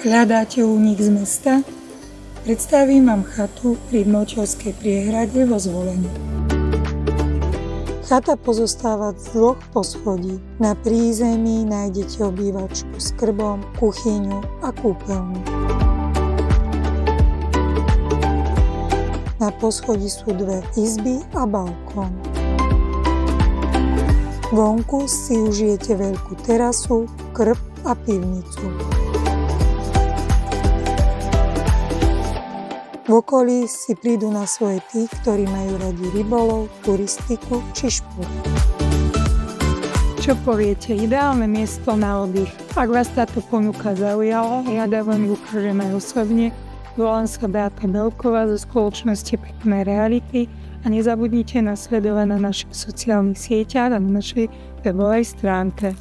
Hľadáte únik z mesta? Predstavím vám chatu pri Močovskej priehrade vo Zvolení. Chata pozostáva z 2 poschodí. Na prízemí nájdete obývačku s krbom, kuchyňu a kúpeľňu. Na poschodí sú 2 izby a balkón. Vonku si užijete veľkú terasu, krb a pivnicu. V okolí si prídu na svoje tí, ktorí majú radi rybolov, turistiku či šport. Čo poviete, ideálne miesto na oddych? Ak vás táto ponuka zaujala, rada vám ju ukážem aj osobne. Volám sa Beata Belková zo spoločnosti Pekné reality a nezabudnite nasledovať na našich sociálnych sieťach a na našej webovej stránke.